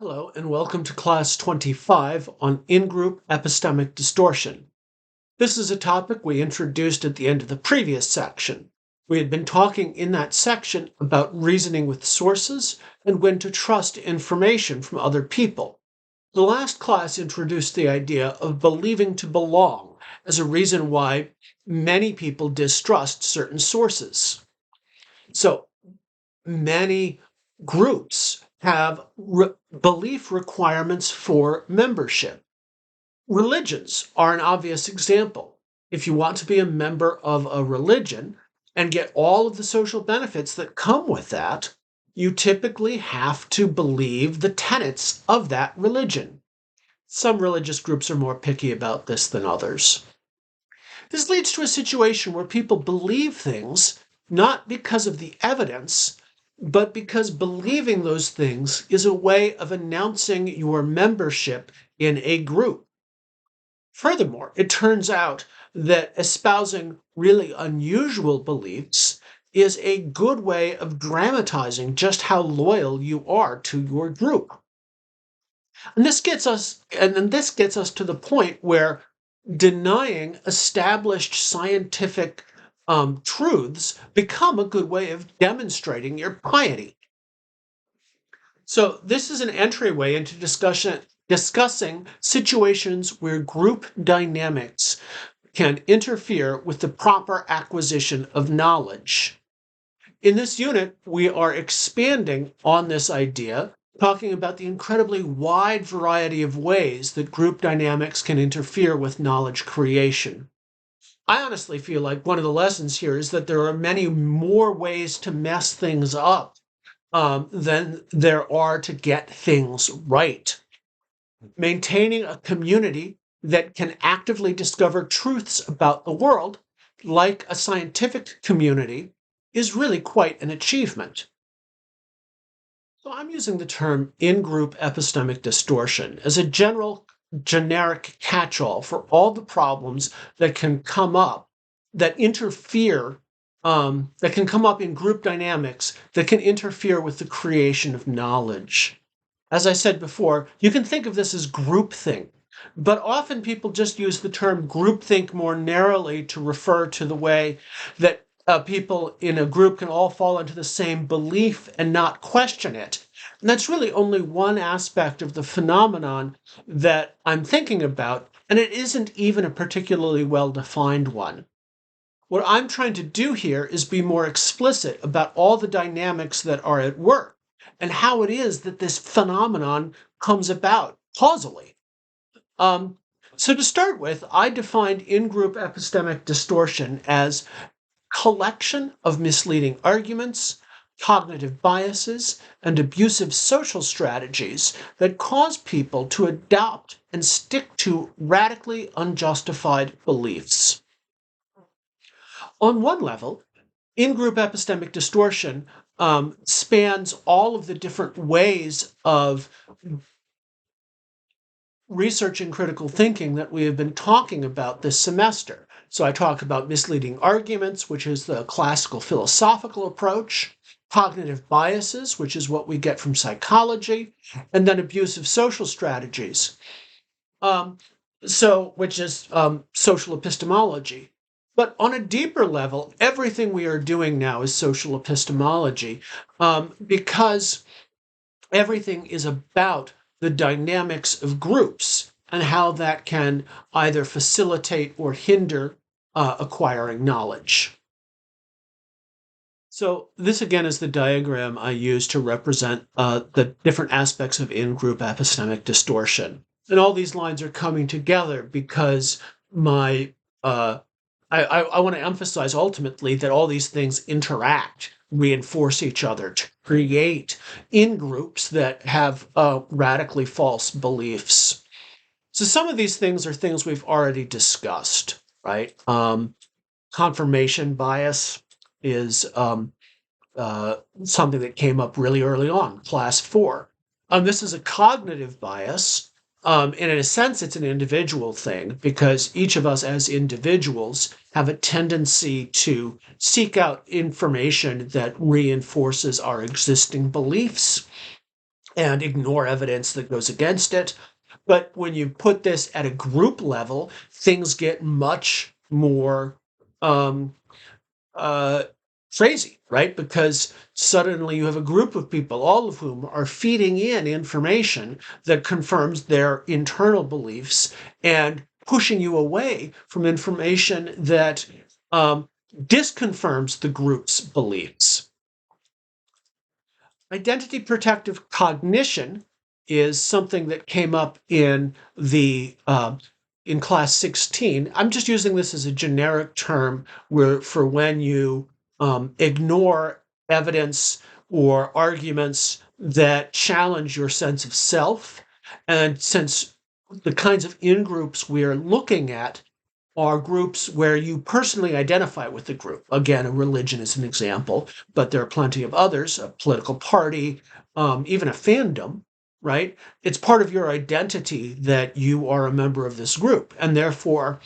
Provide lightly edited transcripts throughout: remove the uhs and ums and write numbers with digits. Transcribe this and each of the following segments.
Hello, and welcome to Class 25 on in-group epistemic distortion. This is a topic we introduced at the end of the previous section. We had been talking in that section about reasoning with sources and when to trust information from other people. The last class introduced the idea of believing to belong as a reason why many people distrust certain sources. So, many groups have belief requirements for membership. Religions are an obvious example. If you want to be a member of a religion and get all of the social benefits that come with that, you typically have to believe the tenets of that religion. Some religious groups are more picky about this than others. This leads to a situation where people believe things not because of the evidence, but because believing those things is a way of announcing your membership in a group. Furthermore, it turns out that espousing really unusual beliefs is a good way of dramatizing just how loyal you are to your group. And this gets us to the point where denying established scientific truths become a good way of demonstrating your piety. So this is an entryway into discussing situations where group dynamics can interfere with the proper acquisition of knowledge. In this unit, we are expanding on this idea, talking about the incredibly wide variety of ways that group dynamics can interfere with knowledge creation. I honestly feel like one of the lessons here is that there are many more ways to mess things up than there are to get things right. Maintaining a community that can actively discover truths about the world, like a scientific community, is really quite an achievement. So I'm using the term in-group epistemic distortion as a generic catch-all for all the problems that can come up that interfere, that can come up in group dynamics that can interfere with the creation of knowledge. As I said before, you can think of this as groupthink, but often people just use the term groupthink more narrowly to refer to the way that people in a group can all fall into the same belief and not question it. And that's really only one aspect of the phenomenon that I'm thinking about, and it isn't even a particularly well-defined one. What I'm trying to do here is be more explicit about all the dynamics that are at work and how it is that this phenomenon comes about causally. So to start with, I defined in-group epistemic distortion as collection of misleading arguments, cognitive biases, and abusive social strategies that cause people to adopt and stick to radically unjustified beliefs. On one level, in-group epistemic distortion spans all of the different ways of researching critical thinking that we have been talking about this semester. So I talk about misleading arguments, which is the classical philosophical approach, cognitive biases, which is what we get from psychology, and then abusive social strategies, which is social epistemology. But on a deeper level, everything we are doing now is social epistemology, because everything is about the dynamics of groups and how that can either facilitate or hinder acquiring knowledge. So this again is the diagram I use to represent the different aspects of in-group epistemic distortion. And all these lines are coming together because I want to emphasize ultimately that all these things interact, reinforce each other to create in-groups that have radically false beliefs. So some of these things are things we've already discussed, right? Confirmation bias is something that came up really early on, class 4. This is a cognitive bias. And in a sense, it's an individual thing because each of us as individuals have a tendency to seek out information that reinforces our existing beliefs. and ignore evidence that goes against it. But when you put this at a group level, things get much more um, uh, crazy, right? Because suddenly you have a group of people, all of whom are feeding in information that confirms their internal beliefs and pushing you away from information that disconfirms the group's beliefs. Identity protective cognition is something that came up in the in class 16. I'm just using this as a generic term for when you ignore evidence or arguments that challenge your sense of self. And since the kinds of in-groups we're looking at are groups where you personally identify with the group. Again, a religion is an example, but there are plenty of others, a political party, even a fandom, right? It's part of your identity that you are a member of this group. And therefore,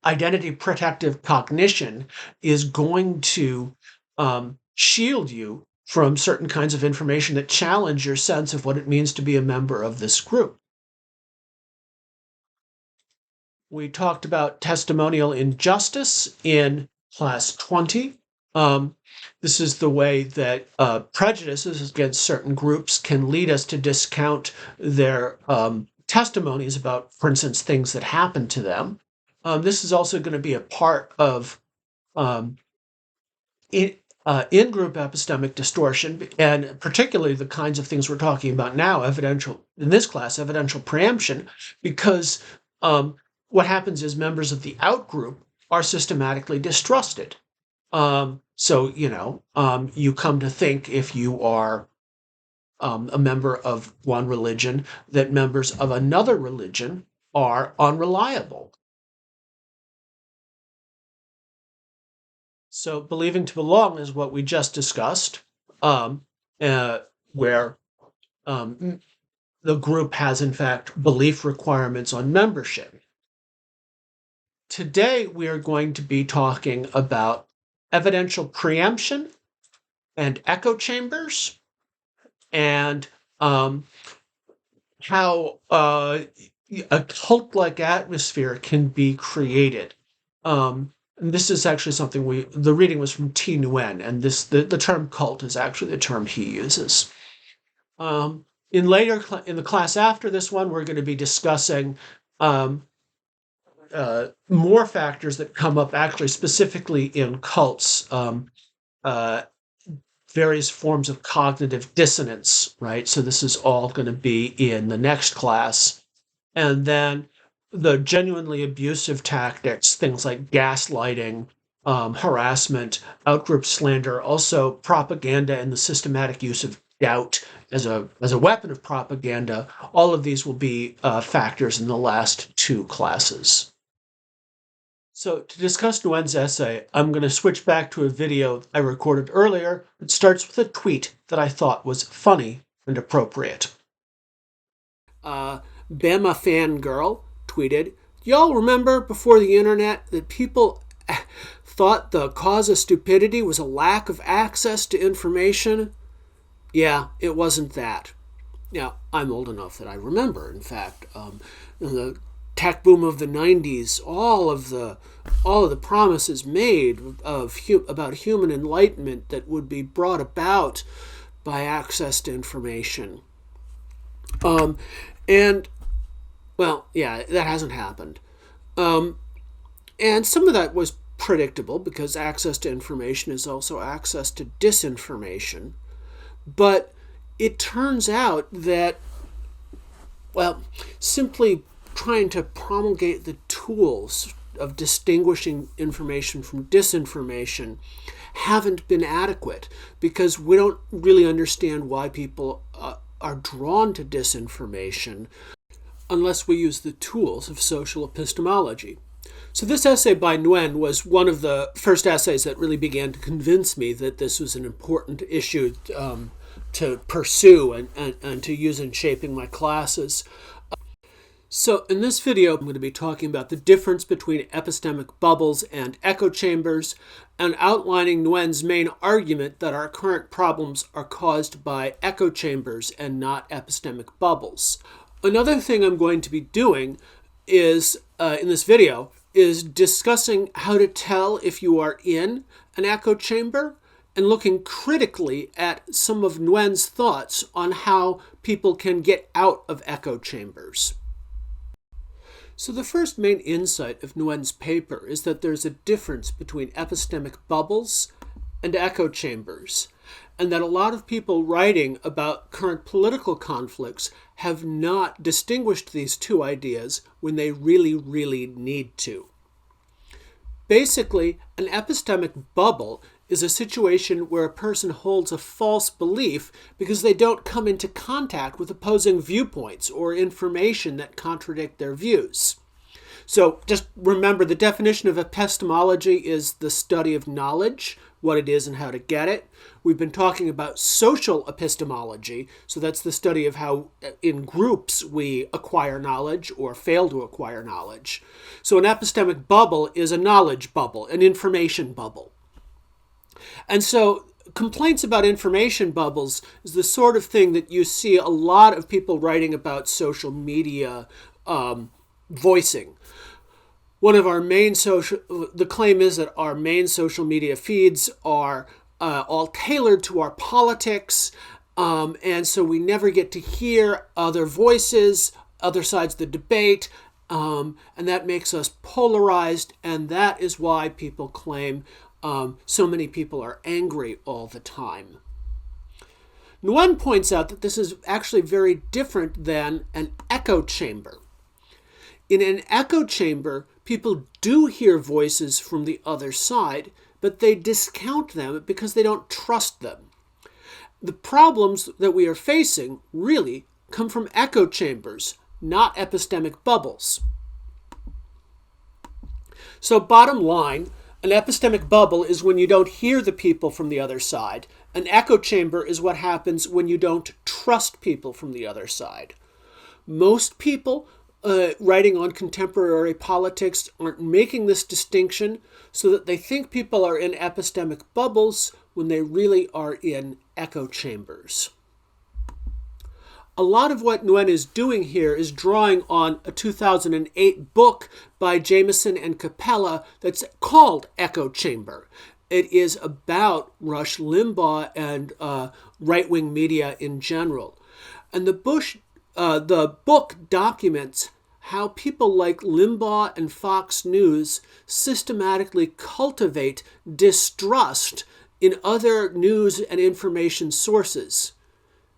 identity protective cognition is going to shield you from certain kinds of information that challenge your sense of what it means to be a member of this group. We talked about testimonial injustice in class 20. This is the way that prejudices against certain groups can lead us to discount their testimonies about, for instance, things that happened to them. This is also going to be a part of in-group epistemic distortion, and particularly the kinds of things we're talking about now, in this class, evidential preemption, because what happens is members of the outgroup are systematically distrusted. So, you come to think, if you are a member of one religion, that members of another religion are unreliable. So believing to belong is what we just discussed, where the group has, in fact, belief requirements on membership. Today, we are going to be talking about evidential preemption and echo chambers, and how a cult-like atmosphere can be created. And this is actually something the reading was from T. Nguyen, and the term cult is actually the term he uses. In the class after this one, we're going to be discussing more factors that come up actually specifically in cults, various forms of cognitive dissonance, right? So this is all going to be in the next class. And then the genuinely abusive tactics, things like gaslighting, harassment, outgroup slander, also propaganda and the systematic use of doubt as a weapon of propaganda. All of these will be factors in the last two classes. So to discuss Nguyen's essay, I'm going to switch back to a video I recorded earlier that starts with a tweet that I thought was funny and appropriate. Bama Fangirl tweeted, "Y'all remember before the internet that people thought the cause of stupidity was a lack of access to information? Yeah, it wasn't that." Now, I'm old enough that I remember, in fact, the tech boom of the 90s, all of the promises made about human enlightenment that would be brought about by access to information. And, well, yeah, that hasn't happened. And some of that was predictable because access to information is also access to disinformation. But it turns out that, well, simply trying to promulgate the tools of distinguishing information from disinformation haven't been adequate, because we don't really understand why people are drawn to disinformation unless we use the tools of social epistemology. So this essay by Nguyen was one of the first essays that really began to convince me that this was an important issue to pursue and to use in shaping my classes. So in this video, I'm going to be talking about the difference between epistemic bubbles and echo chambers and outlining Nguyen's main argument that our current problems are caused by echo chambers and not epistemic bubbles. Another thing I'm going to be doing is, in this video, is discussing how to tell if you are in an echo chamber and looking critically at some of Nguyen's thoughts on how people can get out of echo chambers. So the first main insight of Nguyen's paper is that there's a difference between epistemic bubbles and echo chambers, and that a lot of people writing about current political conflicts have not distinguished these two ideas when they really need to. Basically, an epistemic bubble is a situation where a person holds a false belief because they don't come into contact with opposing viewpoints or information that contradict their views. So just remember, the definition of epistemology is the study of knowledge, what it is and how to get it. We've been talking about social epistemology, so that's the study of how in groups we acquire knowledge or fail to acquire knowledge. So an epistemic bubble is a knowledge bubble, an information bubble. And so complaints about information bubbles is the sort of thing that you see a lot of people writing about social media voicing. One of our main the claim is that our main social media feeds are all tailored to our politics, and so we never get to hear other voices, other sides of the debate, and that makes us polarized, and that is why people claim so many people are angry all the time. Nguyen points out that this is actually very different than an echo chamber. In an echo chamber, people do hear voices from the other side, but they discount them because they don't trust them. The problems that we are facing really come from echo chambers, not epistemic bubbles. So bottom line, an epistemic bubble is when you don't hear the people from the other side. An echo chamber is what happens when you don't trust people from the other side. Most people writing on contemporary politics aren't making this distinction, so that they think people are in epistemic bubbles when they really are in echo chambers. A lot of what Nguyen is doing here is drawing on a 2008 book by Jameson and Capella that's called Echo Chamber. It is about Rush Limbaugh and right-wing media in general. And the book documents how people like Limbaugh and Fox News systematically cultivate distrust in other news and information sources.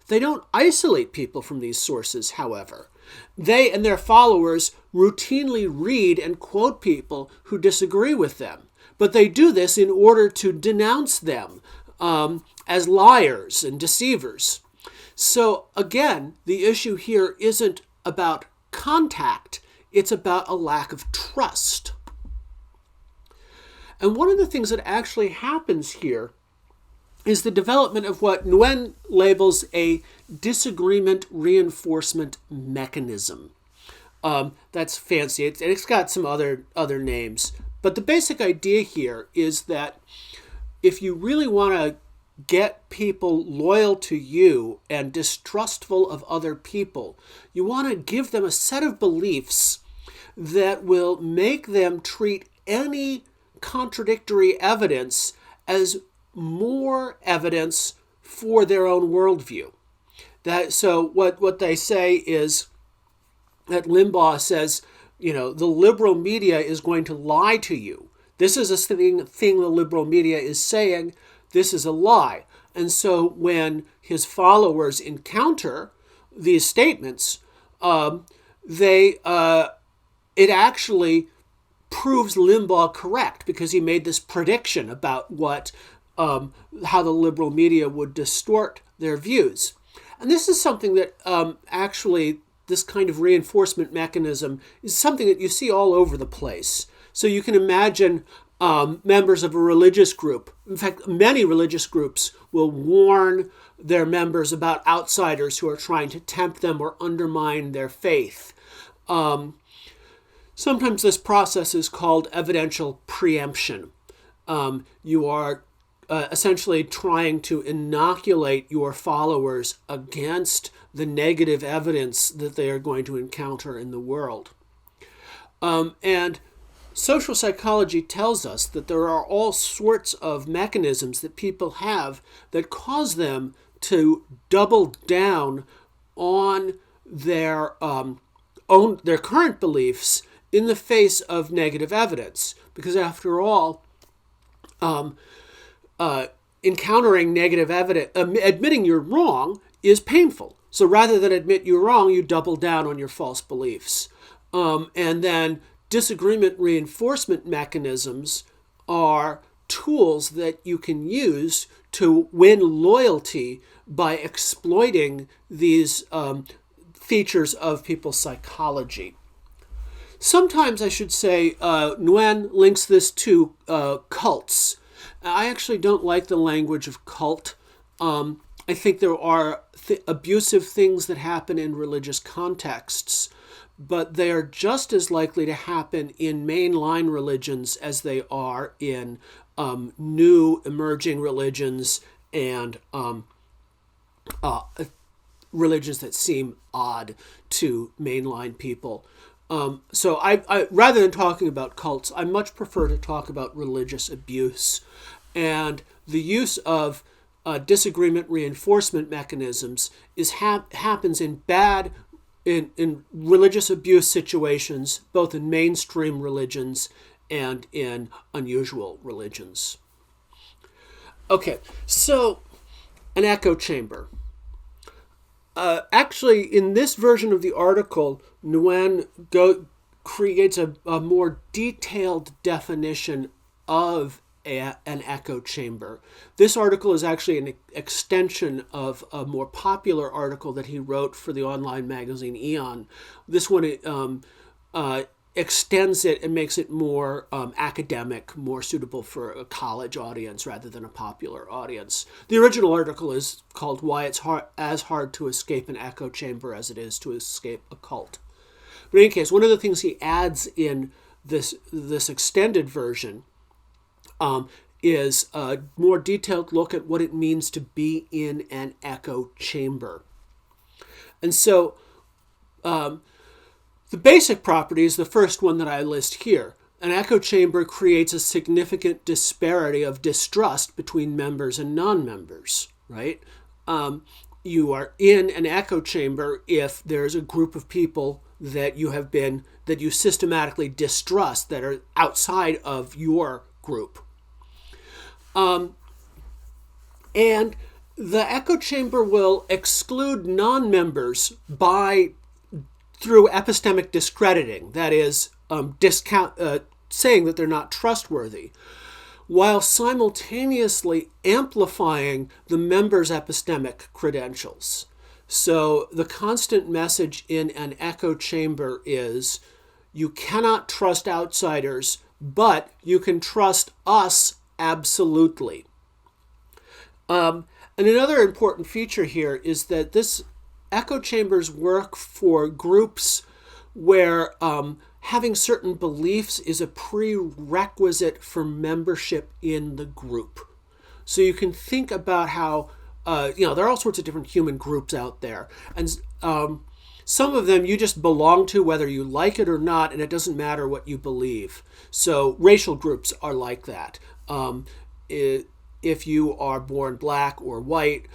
They don't isolate people from these sources, however. They and their followers routinely read and quote people who disagree with them, but they do this in order to denounce them as liars and deceivers. So again, the issue here isn't about contact, it's about a lack of trust. And one of the things that actually happens here is the development of what Nguyen labels a disagreement reinforcement mechanism. That's fancy. It's got some other names. But the basic idea here is that if you really want to get people loyal to you and distrustful of other people, you want to give them a set of beliefs that will make them treat any contradictory evidence as more evidence for their own worldview. So what they say is that Limbaugh says, the liberal media is going to lie to you. This is a thing the liberal media is saying. This is a lie. And so when his followers encounter these statements, it actually proves Limbaugh correct because he made this prediction about how the liberal media would distort their views. And this is something that actually, this kind of reinforcement mechanism is something that you see all over the place. So you can imagine members of a religious group. In fact, many religious groups will warn their members about outsiders who are trying to tempt them or undermine their faith. Sometimes this process is called evidential preemption. You are essentially trying to inoculate your followers against the negative evidence that they are going to encounter in the world. And social psychology tells us that there are all sorts of mechanisms that people have that cause them to double down on their current beliefs in the face of negative evidence. Because after all, encountering negative evidence, admitting you're wrong is painful. So rather than admit you're wrong, you double down on your false beliefs. And then disagreement reinforcement mechanisms are tools that you can use to win loyalty by exploiting these features of people's psychology. Sometimes I should say Nguyen links this to cults. I actually don't like the language of cult. I think there are abusive things that happen in religious contexts, but they are just as likely to happen in mainline religions as they are in new emerging religions and religions that seem odd to mainline people. So I rather than talking about cults, I much prefer to talk about religious abuse. And the use of disagreement reinforcement mechanisms happens in religious abuse situations, both in mainstream religions and in unusual religions. Okay, so an echo chamber. Actually, in this version of the article, Nguyen creates a more detailed definition of an echo chamber. This article is actually an extension of a more popular article that he wrote for the online magazine Eon. This one extends it and makes it more academic, more suitable for a college audience rather than a popular audience. The original article is called Why It's as Hard to Escape an Echo Chamber as It Is to Escape a Cult. But in any case, one of the things he adds in this extended version is a more detailed look at what it means to be in an echo chamber. And so the basic property is the first one that I list here. An echo chamber creates a significant disparity of distrust between members and non-members, right? You are in an echo chamber if there's a group of people that you systematically distrust that are outside of your group. And the echo chamber will exclude non-members through epistemic discrediting, that is, saying that they're not trustworthy, while simultaneously amplifying the members' epistemic credentials. So the constant message in an echo chamber is, you cannot trust outsiders, but you can trust us absolutely. And another important feature here is that this echo chambers work for groups where having certain beliefs is a prerequisite for membership in the group. So you can think about how, there are all sorts of different human groups out there. And some of them you just belong to whether you like it or not, and it doesn't matter what you believe. So racial groups are like that. If you are born black or white,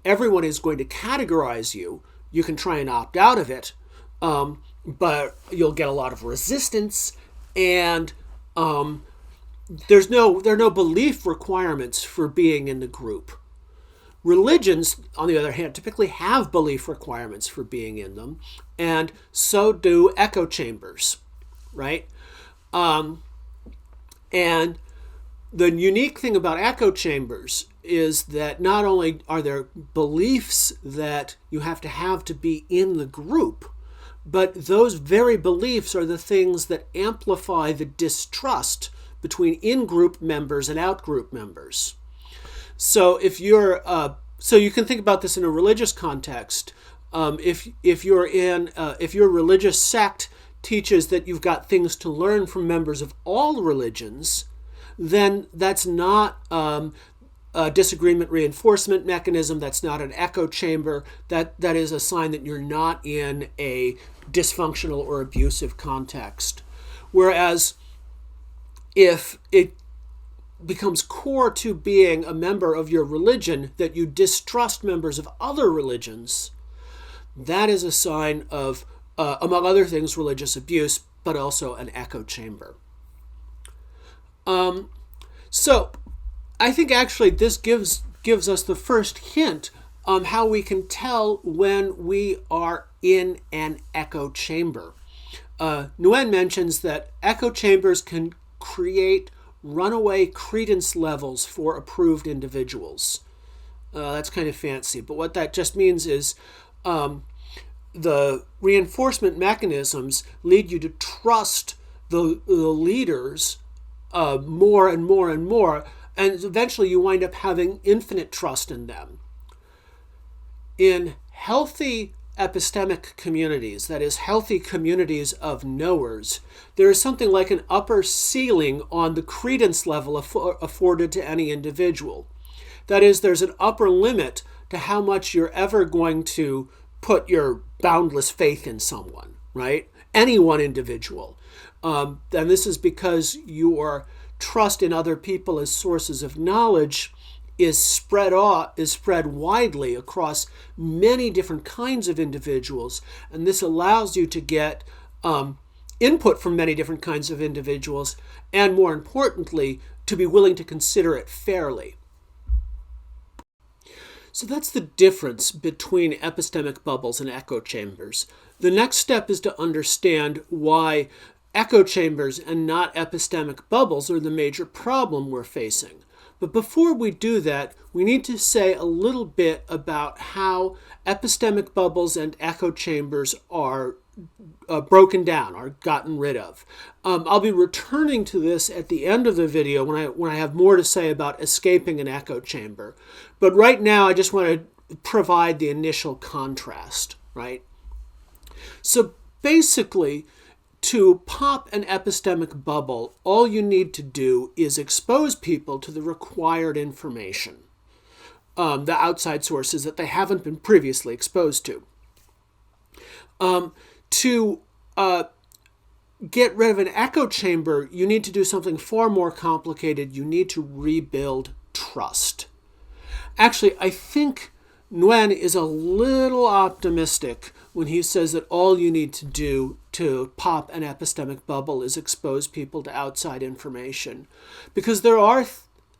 everyone is going to categorize you. You can try and opt out of it, but you'll get a lot of resistance, and there are no belief requirements for being in the group. Religions, on the other hand, typically have belief requirements for being in them, and so do echo chambers, right? And the unique thing about echo chambers is that not only are there beliefs that you have to be in the group, but those very beliefs are the things that amplify the distrust between in-group members and out-group members. So if you're, so you can think about this in a religious context. If your religious sect teaches that you've got things to learn from members of all religions, then that's not a disagreement reinforcement mechanism. That's not an echo chamber. That is a sign that you're not in a dysfunctional or abusive context. Whereas if it becomes core to being a member of your religion that you distrust members of other religions, that is a sign of, among other things, religious abuse, but also an echo chamber. So I think actually this gives us the first hint on how we can tell when we are in an echo chamber. Nguyen mentions that echo chambers can create runaway credence levels for approved individuals. That's kind of fancy, but what that just means is the reinforcement mechanisms lead you to trust the leaders more and more and more, and eventually you wind up having infinite trust in them. In healthy epistemic communities, that is, healthy communities of knowers, there is something like an upper ceiling on the credence level afforded to any individual. That is, there's an upper limit to how much you're ever going to put your boundless faith in someone, right? Any one individual. And this is because your trust in other people as sources of knowledge is spread widely across many different kinds of individuals, and this allows you to get input from many different kinds of individuals, and more importantly, to be willing to consider it fairly. So that's the difference between epistemic bubbles and echo chambers. The next step is to understand why echo chambers and not epistemic bubbles are the major problem we're facing. But before we do that, we need to say a little bit about how epistemic bubbles and echo chambers are broken down, are gotten rid of. I'll be returning to this at the end of the video when I have more to say about escaping an echo chamber. But right now, I just want to provide the initial contrast, right? So basically, to pop an epistemic bubble, all you need to do is expose people to the required information, the outside sources that they haven't been previously exposed to. To get rid of an echo chamber, you need to do something far more complicated. You need to rebuild trust. Actually, I think Nguyen is a little optimistic when he says that all you need to do to pop an epistemic bubble is expose people to outside information. Because there are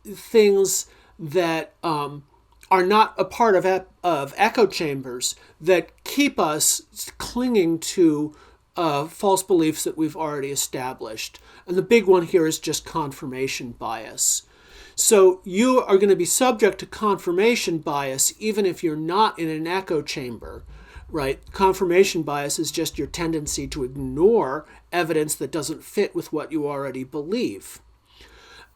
things that are not a part of echo chambers that keep us clinging to false beliefs that we've already established. And the big one here is just confirmation bias. So you are going to be subject to confirmation bias even if you're not in an echo chamber, right? Confirmation bias is just your tendency to ignore evidence that doesn't fit with what you already believe.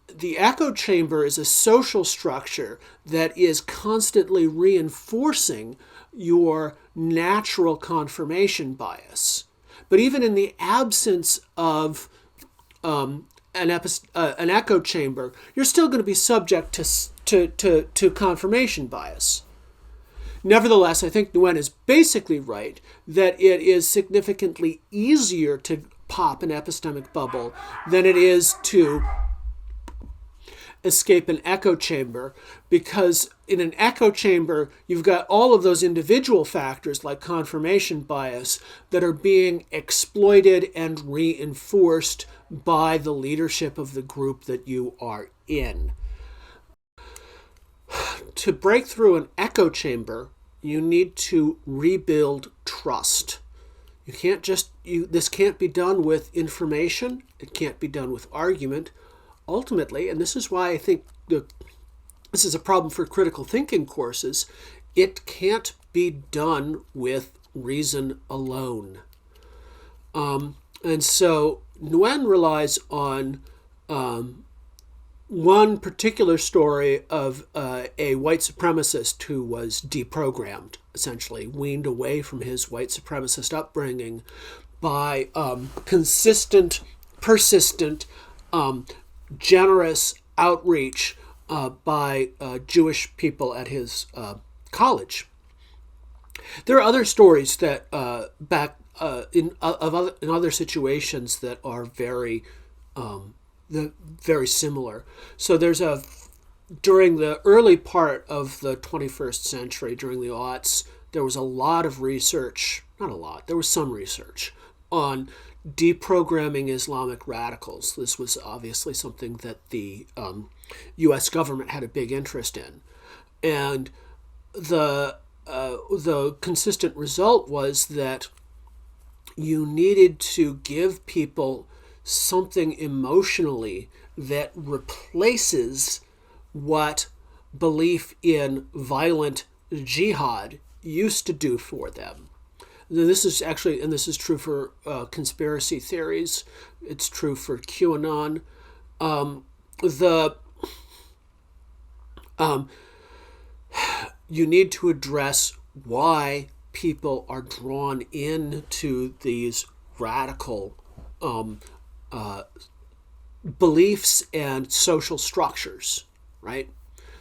The echo chamber is a social structure that is constantly reinforcing your natural confirmation bias. But even in the absence of an echo chamber, you're still going to be subject to confirmation bias. Nevertheless, I think Nguyen is basically right that it is significantly easier to pop an epistemic bubble than it is to escape an echo chamber, because in an echo chamber, you've got all of those individual factors like confirmation bias that are being exploited and reinforced by the leadership of the group that you are in. To break through an echo chamber, you need to rebuild trust. You can't this can't be done with information. It can't be done with argument. Ultimately, and this is why I think this is a problem for critical thinking courses, it can't be done with reason alone. And so Nguyen relies on one particular story of a white supremacist who was deprogrammed, essentially weaned away from his white supremacist upbringing by consistent, persistent, generous outreach by Jewish people at his college. There are other stories that in other situations that are very similar. So during the early part of the 21st century, during the aughts, there was a lot of research, not a lot, there was some research on deprogramming Islamic radicals. This was obviously something that the U.S. government had a big interest in. And the consistent result was that you needed to give people something emotionally that replaces what belief in violent jihad used to do for them. This is actually, and this is true for conspiracy theories. It's true for QAnon. You need to address why people are drawn into these radical beliefs and social structures, right?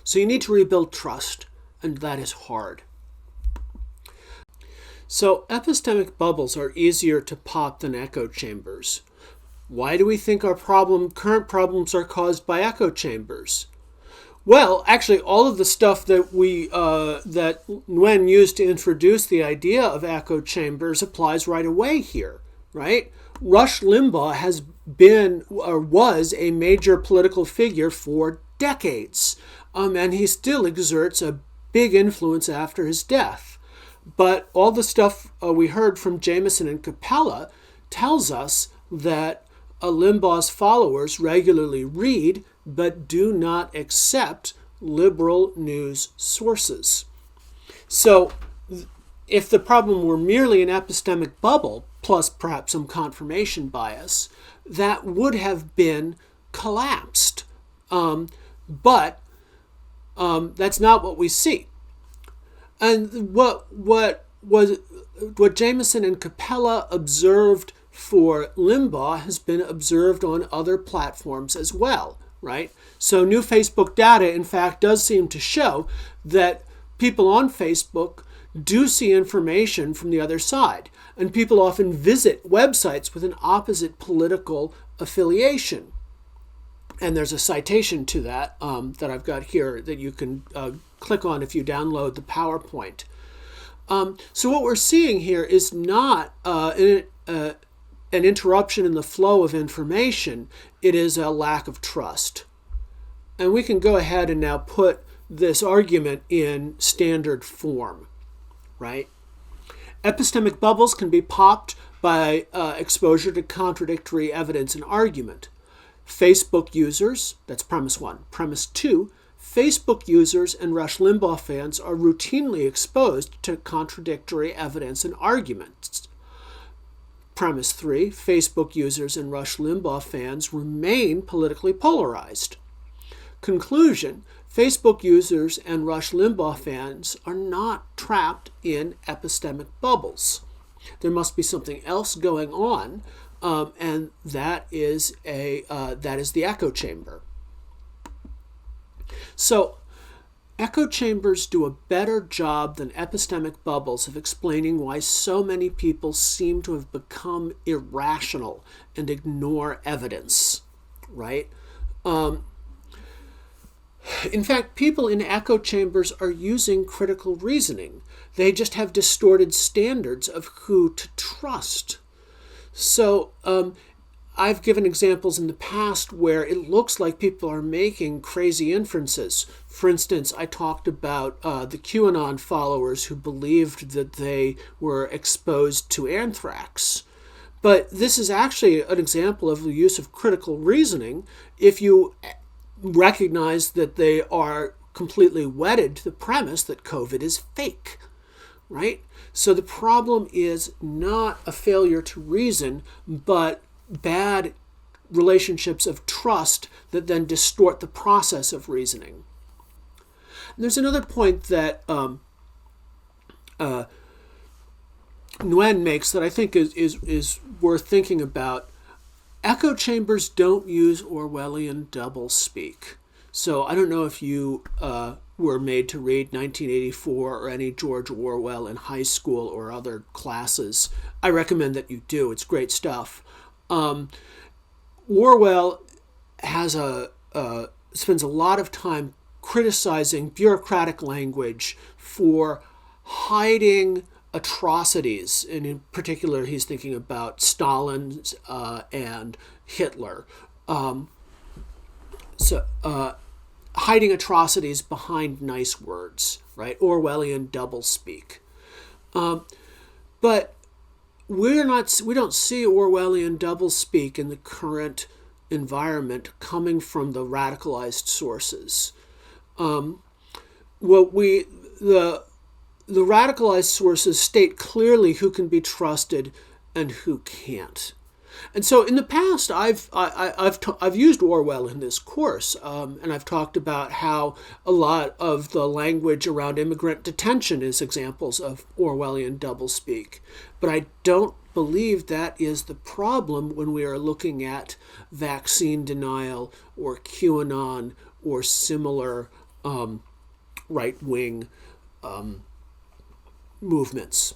So you need to rebuild trust, and that is hard. So epistemic bubbles are easier to pop than echo chambers. Why do we think our current problems are caused by echo chambers? Well, actually, all of the stuff that that Nguyen used to introduce the idea of echo chambers applies right away here, right? Rush Limbaugh has been or was a major political figure for decades, and he still exerts a big influence after his death. But all the stuff we heard from Jameson and Capella tells us that Limbaugh's followers regularly read but do not accept liberal news sources. So if the problem were merely an epistemic bubble, plus perhaps some confirmation bias, that would have been collapsed. But that's not what we see. And what Jameson and Capella observed for Limbaugh has been observed on other platforms as well, right? So new Facebook data, in fact, does seem to show that people on Facebook do see information from the other side. And people often visit websites with an opposite political affiliation. And there's a citation to that that I've got here that you can click on if you download the PowerPoint. So what we're seeing here is not an interruption in the flow of information. It is a lack of trust. And we can go ahead and now put this argument in standard form, right? Epistemic bubbles can be popped by exposure to contradictory evidence and argument. Facebook users, that's premise one. Premise two, Facebook users and Rush Limbaugh fans are routinely exposed to contradictory evidence and arguments. Premise three, Facebook users and Rush Limbaugh fans remain politically polarized. Conclusion, Facebook users and Rush Limbaugh fans are not trapped in epistemic bubbles. There must be something else going on, and that is the echo chamber. So, echo chambers do a better job than epistemic bubbles of explaining why so many people seem to have become irrational and ignore evidence, right? In fact, people in echo chambers are using critical reasoning. They just have distorted standards of who to trust. So I've given examples in the past where it looks like people are making crazy inferences. For instance, I talked about the QAnon followers who believed that they were exposed to anthrax. But this is actually an example of the use of critical reasoning if you recognize that they are completely wedded to the premise that COVID is fake, right? So the problem is not a failure to reason, but bad relationships of trust that then distort the process of reasoning. And there's another point that Nguyen makes that I think is worth thinking about. Echo chambers don't use Orwellian doublespeak. So I don't know if you were made to read 1984 or any George Orwell in high school or other classes. I recommend that you do. It's great stuff. Orwell spends a lot of time criticizing bureaucratic language for hiding atrocities, and in particular he's thinking about Stalin and Hitler. Hiding atrocities behind nice words, right? Orwellian doublespeak. But we don't see Orwellian doublespeak in the current environment coming from the radicalized sources. The radicalized sources state clearly who can be trusted and who can't. And so in the past, I've used Orwell in this course, and I've talked about how a lot of the language around immigrant detention is examples of Orwellian doublespeak. But I don't believe that is the problem when we are looking at vaccine denial or QAnon or similar right-wing movements.